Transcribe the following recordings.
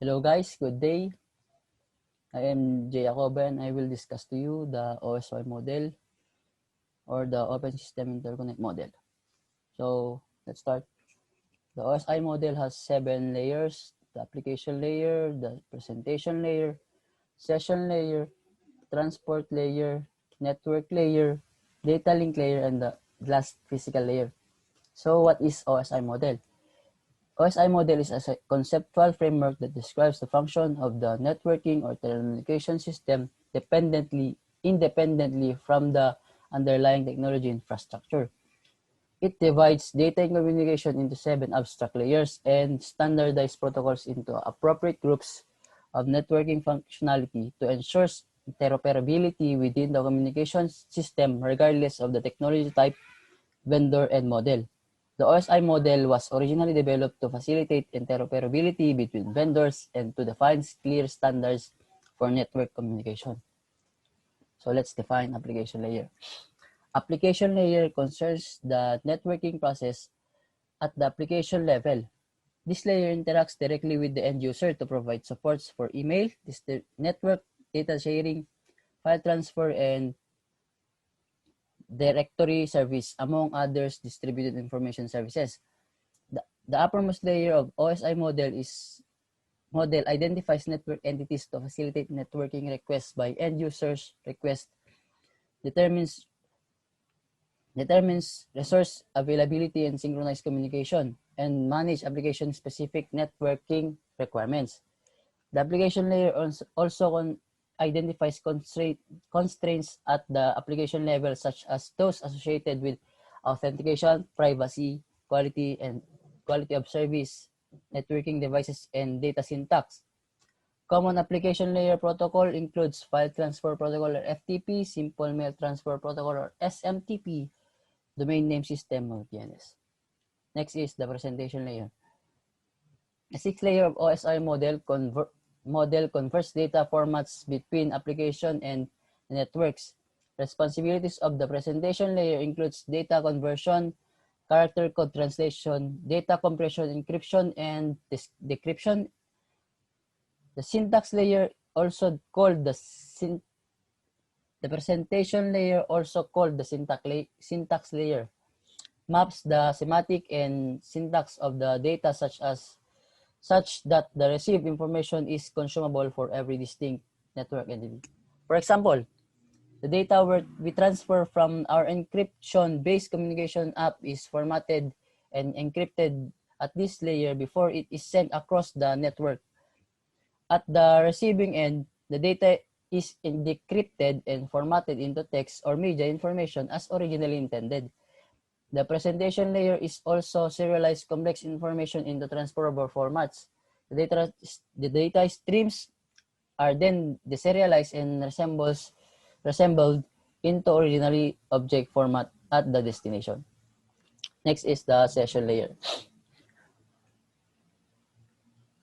Hello guys, good day. I am Acoba and I will discuss to you the OSI model or the Open System Interconnect model. So let's start. The OSI model has 7 layers: the application layer, the presentation layer, session layer, transport layer, network layer, data link layer, and the last physical layer. So what is OSI model? OSI model is a conceptual framework that describes the function of the networking or telecommunication system independently from the underlying technology infrastructure. It divides data and communication into 7 abstract layers and standardized protocols into appropriate groups of networking functionality to ensure interoperability within the communication system regardless of the technology type, vendor, and model. The OSI model was originally developed to facilitate interoperability between vendors and to define clear standards for network communication. So let's define application layer. Application layer concerns the networking process at the application level. This layer interacts directly with the end user to provide supports for email, network, data sharing, file transfer, and directory service, among others distributed information services. The uppermost layer of OSI model identifies network entities to facilitate networking requests by end users. Request determines resource availability and synchronized communication, and manage application-specific networking requirements. The application layer also identifies constraints at the application level, such as those associated with authentication, privacy, quality of service, networking devices, and data syntax. Common application layer protocol includes File Transfer Protocol or FTP, Simple Mail Transfer Protocol or SMTP, Domain Name System or DNS. Next is the presentation layer. The 6th layer of OSI model converts data formats between application and networks. Responsibilities of the presentation layer includes data conversion, character code translation, data compression, encryption, and decryption. The syntax layer, also called the presentation layer, also called the syntax layer, maps the semantic and syntax of the data such that the received information is consumable for every distinct network entity. For example, the data we transfer from our encryption-based communication app is formatted and encrypted at this layer before it is sent across the network. At the receiving end, the data is decrypted and formatted into text or media information as originally intended. The presentation layer is also serialized complex information into transferable formats. The data streams are then deserialized and reassembled into originally object format at the destination. Next is the session layer.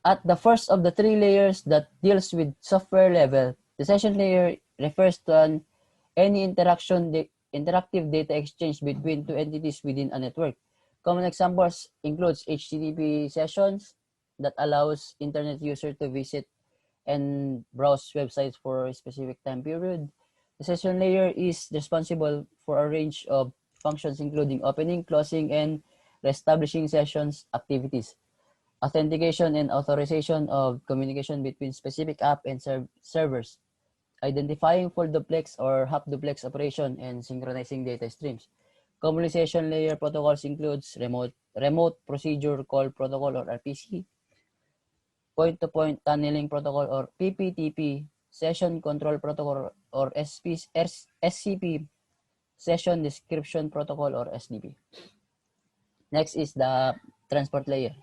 At the first of the 3 layers that deals with software level, the session layer refers to any interactive data exchange between 2 entities within a network. Common examples includes HTTP sessions that allows internet user to visit and browse websites for a specific time period. The session layer is responsible for a range of functions including opening, closing, and reestablishing sessions activities, authentication and authorization of communication between specific app and servers, identifying full duplex or half duplex operation, and synchronizing data streams. Communication layer protocols includes remote procedure call protocol or RPC, point-to-point tunneling protocol or PPTP, session control protocol or SCP, session description protocol or SDP. Next is the transport layer.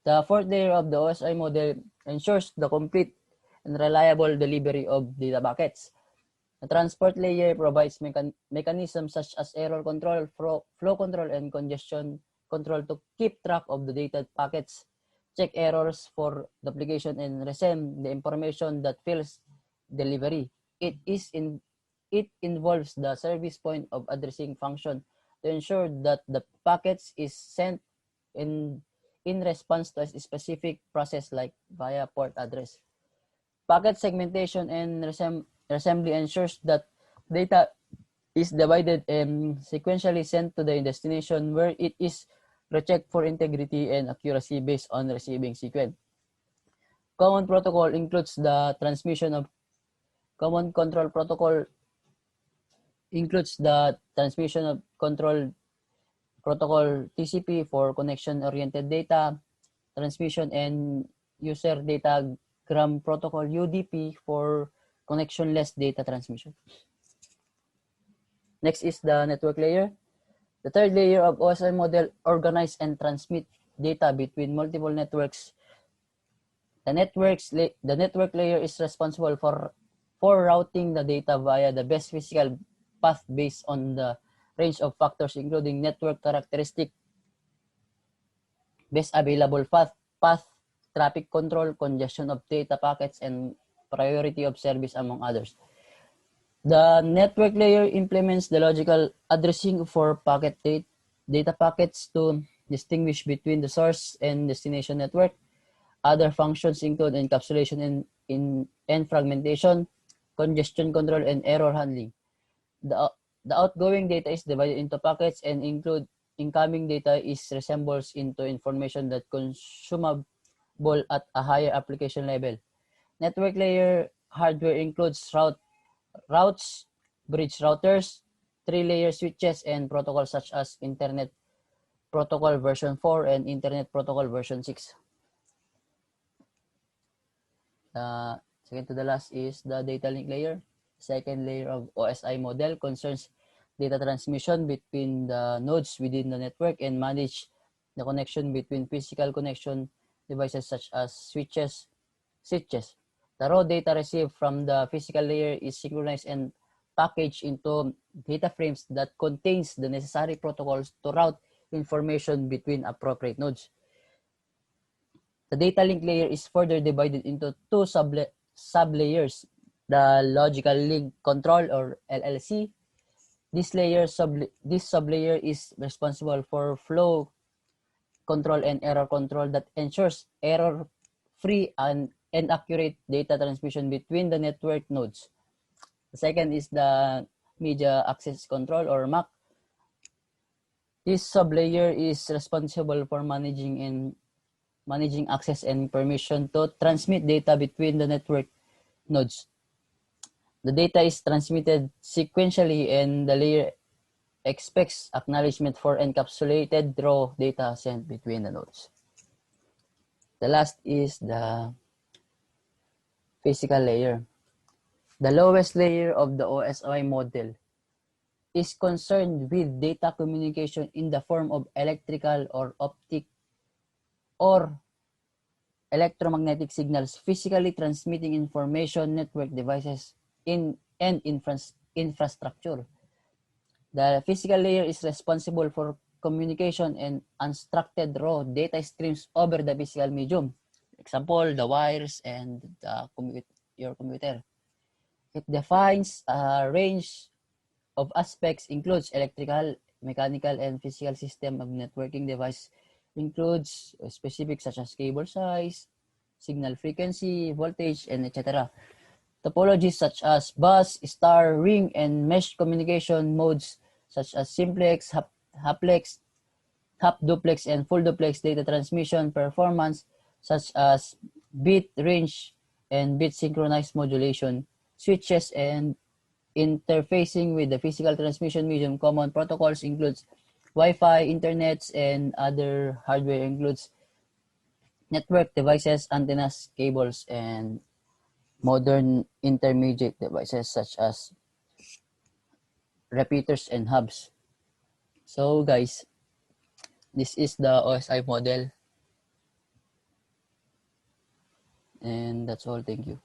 The 4th layer of the OSI model ensures the complete and reliable delivery of data packets. The transport layer provides mechanisms such as error control, flow control, and congestion control to keep track of the data packets, check errors for duplication, and resend the information that fails delivery. It involves the service point of addressing function to ensure that the packets is sent in response to a specific process like via port address. Packet segmentation and assembly ensures that data is divided and sequentially sent to the destination where it is rechecked for integrity and accuracy based on receiving sequence. Common protocol includes the transmission of Common control protocol includes the transmission of control protocol TCP for connection-oriented data transmission and user datagram protocol UDP for connectionless data transmission. Next is the network layer. The third layer of OSI model organize and transmit data between multiple networks. The network layer is responsible for routing the data via the best physical path based on the range of factors including network characteristic, best available path, traffic control, congestion of data packets, and priority of service, among others. The network layer implements the logical addressing for data packets to distinguish between the source and destination network. Other functions include encapsulation and fragmentation, congestion control, and error handling. The outgoing data is divided into packets and incoming data is resembles into information that consumable at a higher application level. Network layer hardware includes routes, bridge routers, three-layer switches, and protocols such as Internet Protocol version 4 and Internet Protocol version 6. Second to the last is the data link layer. Second layer of OSI model concerns data transmission between the nodes within the network and manage the connection between physical connection devices such as switches. The raw data received from the physical layer is synchronized and packaged into data frames that contains the necessary protocols to route information between appropriate nodes. The data link layer is further divided into two sublayers, the logical link control or LLC. This sublayer is responsible for flow control and error control that ensures error-free and accurate data transmission between the network nodes. The second is the media access control or MAC. This sublayer is responsible for managing access and permission to transmit data between the network nodes. The data is transmitted sequentially and the layer expects acknowledgement for encapsulated raw data sent between the nodes. The last is the physical layer. The lowest layer of the OSI model is concerned with data communication in the form of electrical or optic or electromagnetic signals physically transmitting information network devices and infrastructure. The physical layer is responsible for communication and unstructured raw data streams over the physical medium. Example, the wires and your computer. It defines a range of aspects, includes electrical, mechanical, and physical system of networking device, includes specific such as cable size, signal frequency, voltage, and etc. Topologies such as bus, star, ring, and mesh communication modes such as simplex, haplex, half duplex, and full duplex data transmission performance such as bit range and bit synchronized modulation, switches, and interfacing with the physical transmission medium. Common protocols includes Wi-Fi, internets, and other hardware includes network devices, antennas, cables, and modern intermediate devices such as repeaters and hubs. So guys, this is the OSI model. And that's all. Thank you.